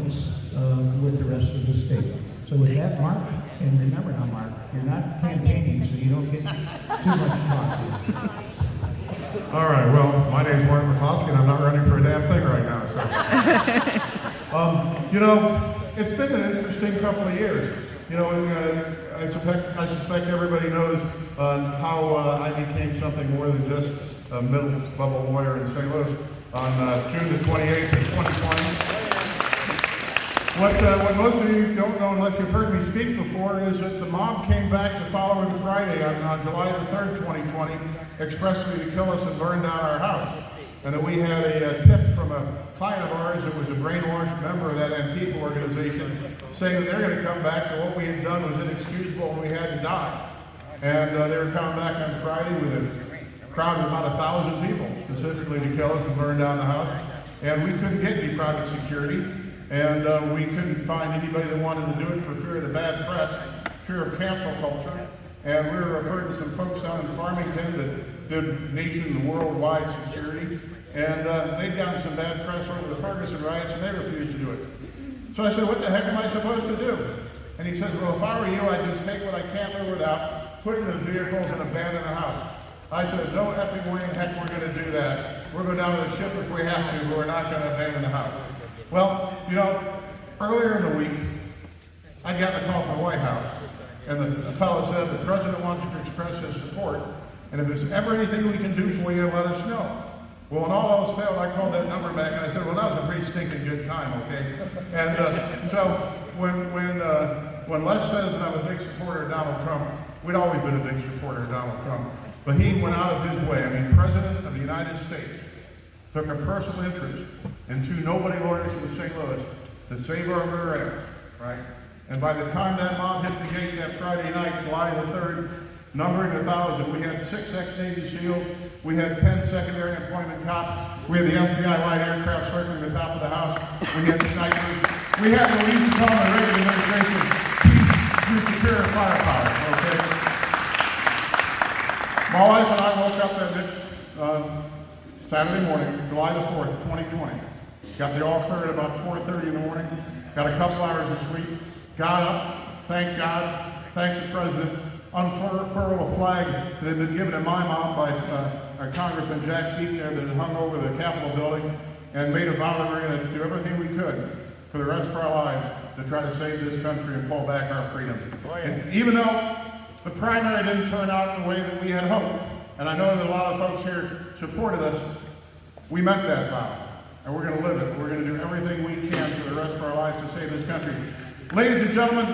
influence with the rest of the state. So with that, Mark, and remember now, Mark, you're not campaigning, so you don't get too much talk. All right, well, my name's Mark McCloskey, and I'm not running for a damn thing right now. So. You know, it's been an interesting couple of years. You know, I suspect everybody knows how I became something more than just a middle-level lawyer in St. Louis on June the 28th of 2020. What most of you don't know, unless you've heard me speak before, is that the mob came back the following Friday on July the 3rd, 2020, expressly to kill us and burn down our house. And that we had a tip from a client of ours that was a brainwashed member of that Antifa organization saying that they're going to come back, that what we had done was inexcusable and we hadn't died. And they were coming back on Friday with a crowd of about 1,000 people, specifically to kill us and burn down the house. And we couldn't get any private security. And we couldn't find anybody that wanted to do it for fear of the bad press, fear of cancel culture. And we were referred to some folks down in Farmington that did nation and worldwide security. And they'd gotten some bad press over the Ferguson riots, and they refused to do it. So I said, what the heck am I supposed to do? And he says, well, if I were you, I'd just take what I can't live without, put it in the vehicles, and abandon the house. I said, no effing way in heck we're going to do that. We'll go down to the ship if we have to, but we're not going to abandon the house. Well, you know, earlier in the week, I got a call from the White House, and the fellow said, the president wants to express his support, and if there's ever anything we can do for you, let us know. Well, when all else failed, I called that number back, and I said, well, that was a pretty stinking good time, okay? And so when Les says that I'm a big supporter of Donald Trump, we'd always been a big supporter of Donald Trump, but he went out of his way. I mean, President of the United States took a personal interest in two nobody lawyers from St. Louis to save our rear end, right? And by the time that mob hit the gate that Friday night, July the 3rd, numbering 1,000, we had 6 ex-Navy SEALs, we had 10 secondary employment cops, we had the FBI light aircraft circling the top of the house, we had snipers, we had the least common Reagan administration peace through superior firepower, okay? My wife and I woke up that next Saturday morning, July the 4th, 2020. Got the all clear at about 4:30 in the morning, got a couple hours of sleep, got up, thank God, thanked the president, unfurled a flag that had been given to my mom by our Congressman Jack Pete there that had hung over the Capitol building, and made a vow that we're going to do everything we could for the rest of our lives to try to save this country and pull back our freedom. Oh, yeah. And even though the primary didn't turn out the way that we had hoped, and I know that a lot of folks here supported us, we meant that vow, and we're going to live it. We're going to do everything we can for the rest of our lives to save this country. Ladies and gentlemen,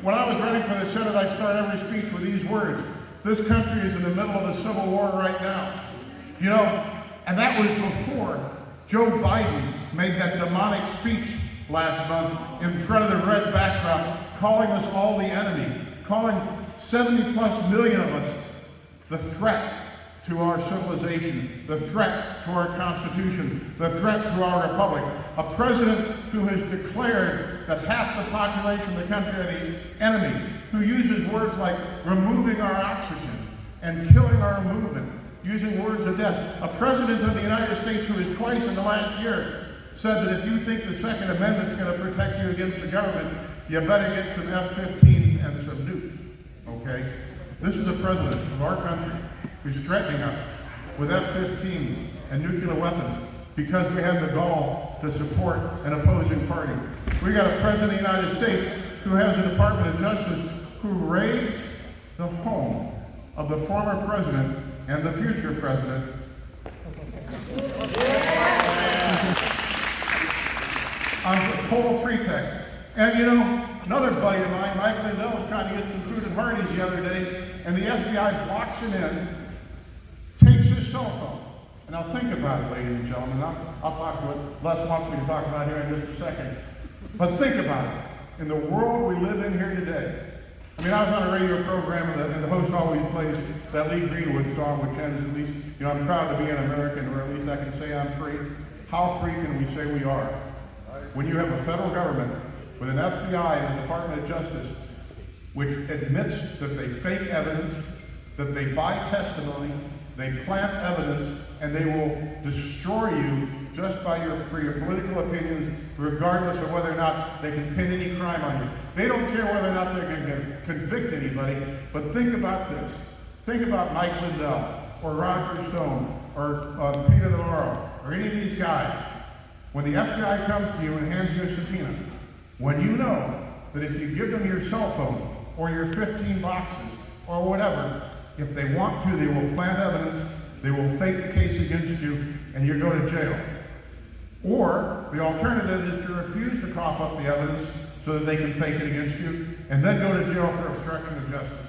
when I was running for the Senate, I start every speech with these words: this country is in the middle of a civil war right now. You know, and that was before Joe Biden made that demonic speech last month in front of the red backdrop, calling us all the enemy, calling 70+ million of us the threat to our civilization, the threat to our Constitution, the threat to our republic. A president who has declared that half the population of the country are the enemy, who uses words like removing our oxygen and killing our movement, using words of death. A president of the United States who has twice in the last year said that if you think the Second Amendment is going to protect you against the government, you better get some F-15s and some nukes, okay? This is the president of our country who's threatening us with F-15s and nuclear weapons because we have the gall to support an opposing party. We got a president of the United States who has a Department of Justice who raised the home of the former president and the future president on a total pretext. And you know, another buddy of mine, Mike Lindell, was trying to get some food at Hardee's the other day, and the FBI blocks him in, takes his cell phone. And now think about it, ladies and gentlemen. I'll talk what Les wants me to talk about here in just a second. But think about it. In the world we live in here today, I mean, I was on a radio program, and the host always plays that Lee Greenwood song, which ends at least, you know, I'm proud to be an American, or at least I can say I'm free. How free can we say we are? When you have a federal government with an FBI and a Department of Justice which admits that they fake evidence, that they buy testimony, they plant evidence, and they will destroy you just for your political opinions, regardless of whether or not they can pin any crime on you. They don't care whether or not they're going to convict anybody, but think about this. Think about Mike Lindell, or Roger Stone, or Peter Navarro, or any of these guys. When the FBI comes to you and hands you a subpoena, when you know that if you give them your cell phone, or your 15 boxes, or whatever, if they want to, they will plant evidence, they will fake the case against you, and you go to jail. Or the alternative is to refuse to cough up the evidence so that they can fake it against you, and then go to jail for obstruction of justice.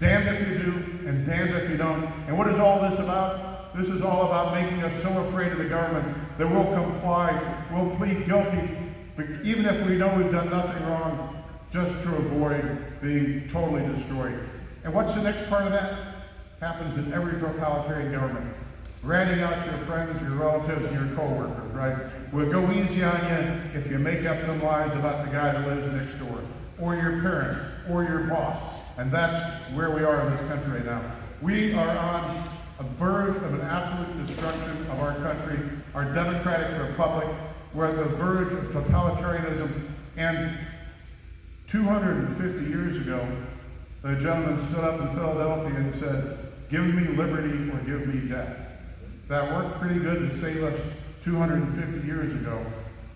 Damned if you do, and damned if you don't. And what is all this about? This is all about making us so afraid of the government that we'll comply, we'll plead guilty, even if we know we've done nothing wrong, just to avoid being totally destroyed. And what's the next part of that? Happens in every totalitarian government. Ratting out your friends, your relatives, and your co-workers, right? We'll go easy on you if you make up some lies about the guy that lives next door, or your parents, or your boss. And that's where we are in this country right now. We are on a verge of an absolute destruction of our country, our democratic republic. We're at the verge of totalitarianism. And 250 years ago, a gentleman stood up in Philadelphia and said, "Give me liberty or give me death." That worked pretty good to save us 250 years ago.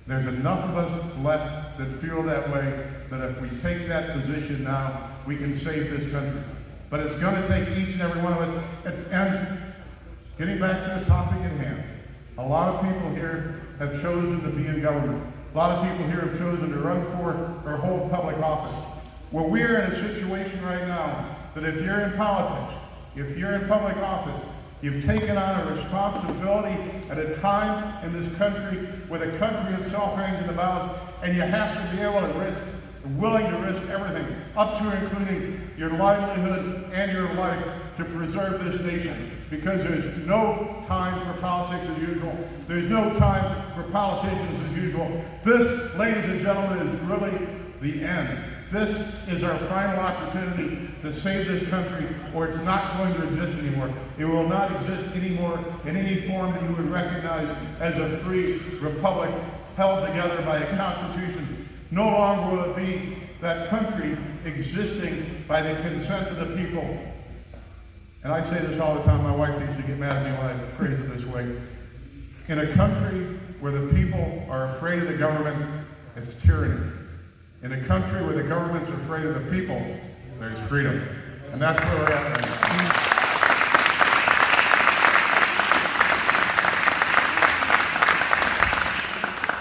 There's enough of us left that feel that way, that if we take that position now, we can save this country. But it's going to take each and every one of us. And getting back to the topic at hand, a lot of people here have chosen to be in government. A lot of people here have chosen to run for or hold public office. Well, we're in a situation right now that if you're in politics, if you're in public office, you've taken on a responsibility at a time in this country where the country itself hangs in the balance, and you have to be able to risk, willing to risk everything, up to and including your livelihood and your life to preserve this nation. Because there's no time for politics as usual. There's no time for politicians as usual. This, ladies and gentlemen, is really the end. This is our final opportunity to save this country, or it's not going to exist anymore. It will not exist anymore in any form that you would recognize as a free republic held together by a constitution. No longer will it be that country existing by the consent of the people. And I say this all the time. My wife used to get mad at me when I phrase it this way. In a country where the people are afraid of the government, it's tyranny. In a country where the government's afraid of the people, there's freedom. And that's where we're at right now.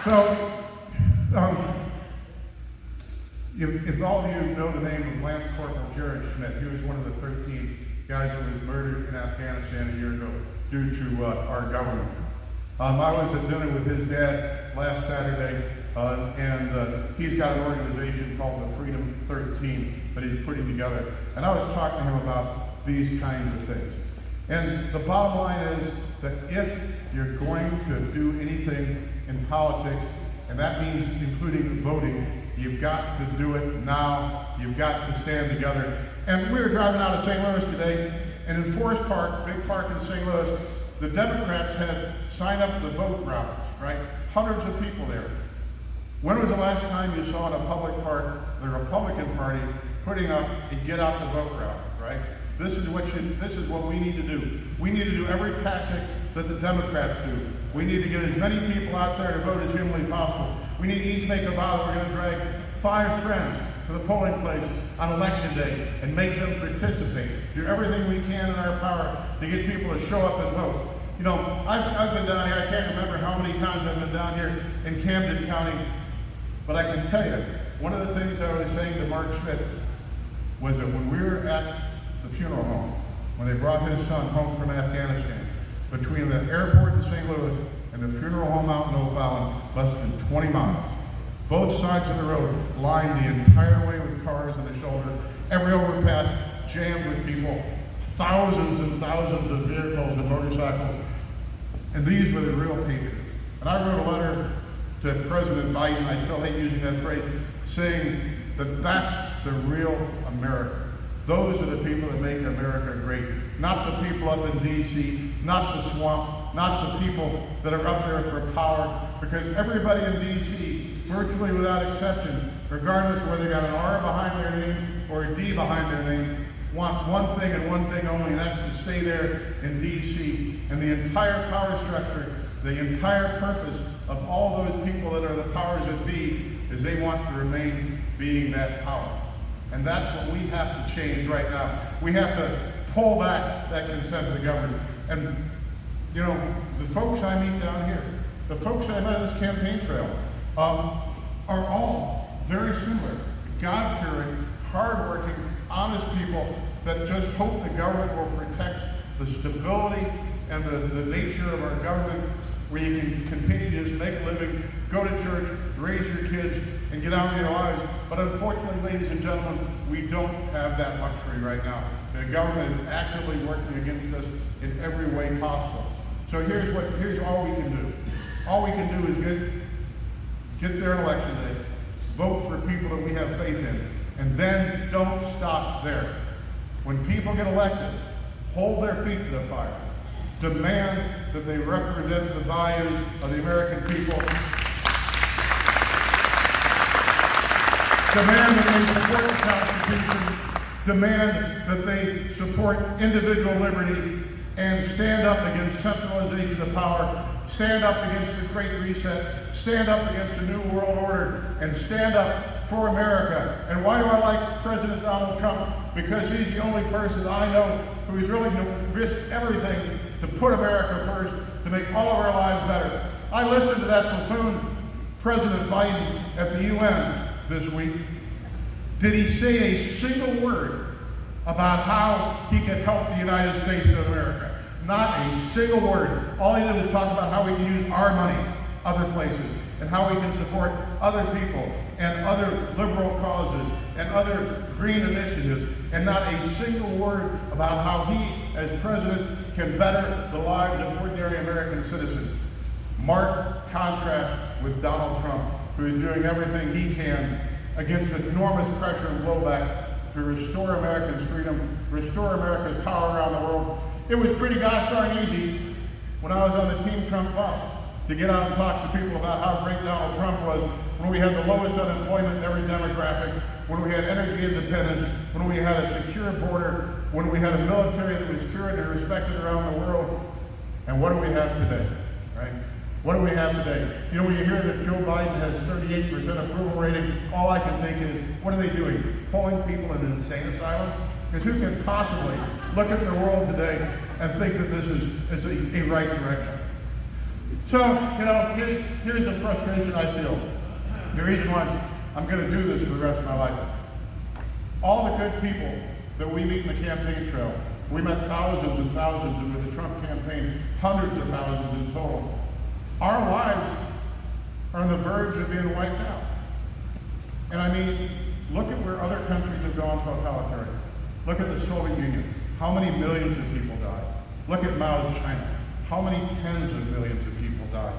So, if all of you know the name of Lance Corporal Jared Schmidt, he was one of the 13 guys that was murdered in Afghanistan a year ago due to our government. I was at dinner with his dad last Saturday, and he's got an organization called the Freedom 13 that he's putting together. And I was talking to him about these kinds of things. And the bottom line is that if you're going to do anything in politics, and that means including voting, you've got to do it now. You've got to stand together. And we were driving out of St. Louis today, and in Forest Park, big park in St. Louis, the Democrats had signed up the vote rallies, right? Hundreds of people there. When was the last time you saw in a public park the Republican Party putting up a get out the vote rally, right? This is what we need to do. We need to do every tactic that the Democrats do. We need to get as many people out there to vote as humanly possible. We need to each make a vow that we're going to drag 5 friends to the polling place on election day and make them participate. Do everything we can in our power to get people to show up and vote. You know, I've been down here, I can't remember how many times I've been down here in Camden County, but I can tell you, one of the things I was saying to Mark Schmidt was that when we were at the funeral home, when they brought his son home from Afghanistan, between the airport in St. Louis and the funeral home out in O'Fallon, less than 20 miles. Both sides of the road lined the entire way with cars on the shoulder, every overpass jammed with people, thousands and thousands of vehicles and motorcycles. And these were the real patriots. And I wrote a letter to President Biden, I still hate using that phrase, saying that that's the real America. Those are the people that make America great. Not the people up in D.C., not the swamp, not the people that are up there for power. Because everybody in D.C., virtually without exception, regardless of whether they got an R behind their name or a D behind their name, want one thing and one thing only, and that's to stay there in D.C. And the entire power structure, the entire purpose of all those people that are the powers that be, is they want to remain being that power. And that's what we have to change right now. We have to pull back that consent of the government. And, you know, the folks I meet down here, the folks that I met on this campaign trail, are all very similar. God-fearing, hard-working, honest people that just hope the government will protect the stability and the nature of our government, where you can continue to just make a living, go to church, raise your kids, and get on with your lives. But unfortunately, ladies and gentlemen, we don't have that luxury right now. The government is actively working against us in every way possible. So here's all we can do. All we can do is get there on election day, vote for people that we have faith in, and then don't stop there. When people get elected, hold their feet to the fire. Demand that they represent the values of the American people. Demand that they support the Constitution. Demand that they support individual liberty and stand up against centralization of power. Stand up against the Great Reset. Stand up against the New World Order. And stand up for America. And why do I like President Donald Trump? Because he's the only person I know who is willing to risk everything to put America first, to make all of our lives better. I listened to that buffoon, President Biden, at the UN this week. Did he say a single word about how he could help the United States of America? Not a single word. All he did was talk about how we can use our money other places, and how we can support other people and other liberal causes and other green initiatives, and not a single word about how he, as president, can better the lives of ordinary American citizens. Marked contrast with Donald Trump, who is doing everything he can against enormous pressure and blowback to restore Americans' freedom, restore America's power around the world. It was pretty gosh darn easy when I was on the Team Trump bus to get out and talk to people about how great Donald Trump was, when we had the lowest unemployment in every demographic, when we had energy independence, when we had a secure border, when we had a military that was feared and respected around the world. And what do we have today, right? What do we have today? You know, when you hear that Joe Biden has 38% approval rating, all I can think is, what are they doing? Pulling people in insane asylums? Because who can possibly look at the world today and think that this is a right direction? So, you know, here's the frustration I feel. The reason why I'm going to do this for the rest of my life. All the good people that we meet in the campaign trail, we met thousands and thousands, and with the Trump campaign, hundreds of thousands in total. Our lives are on the verge of being wiped out. And I mean, look at where other countries have gone totalitarian. Look at the Soviet Union. How many millions of people died? Look at Mao's China. How many tens of millions of people died?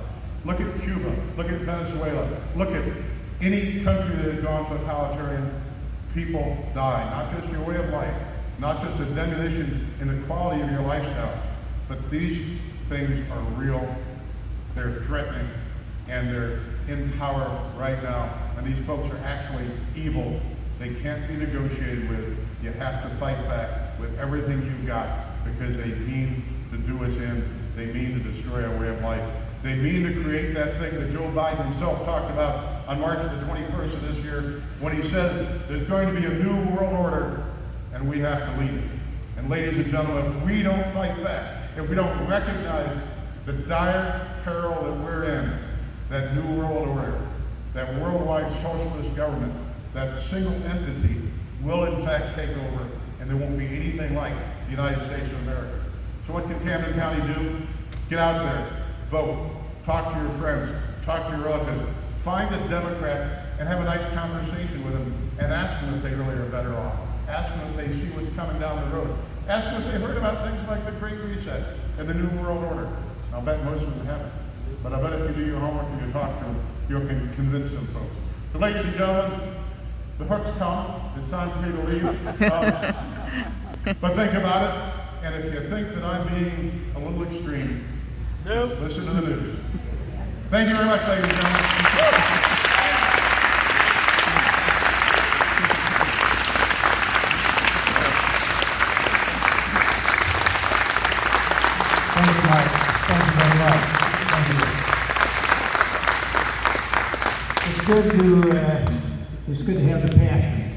Look at Cuba. Look at Venezuela. Look at any country that has gone totalitarian. People die. Not just your way of life, not just a diminution in the quality of your lifestyle, but these things are real. They're threatening, and they're in power right now. And these folks are actually evil. They can't be negotiated with. You have to fight back with everything you've got, because they mean to do us in. They mean to destroy our way of life. They mean to create that thing that Joe Biden himself talked about on March the 21st of this year, when he said there's going to be a new world order, and we have to lead it. And ladies and gentlemen, if we don't fight back, if we don't recognize the dire peril that we're in, that new world order, that worldwide socialist government, that single entity will in fact take over, and there won't be anything like the United States of America. So what can Camden County do? Get out there, vote, talk to your friends, talk to your relatives, find a Democrat and have a nice conversation with them, and ask them if they really are better off. Ask them if they see what's coming down the road. Ask them if they heard about things like the Great Reset and the New World Order. I'll bet most of them haven't. But I bet if you do your homework and you talk to them, you can convince them folks. So ladies and gentlemen, the hook's come. It's time for me to leave. But think about it. And if you think that I'm being a little extreme, No. Listen to the news. Thank you very much, ladies and gentlemen. Thank you, Mark. Thank you very much. Thank you. It's good to have the passion.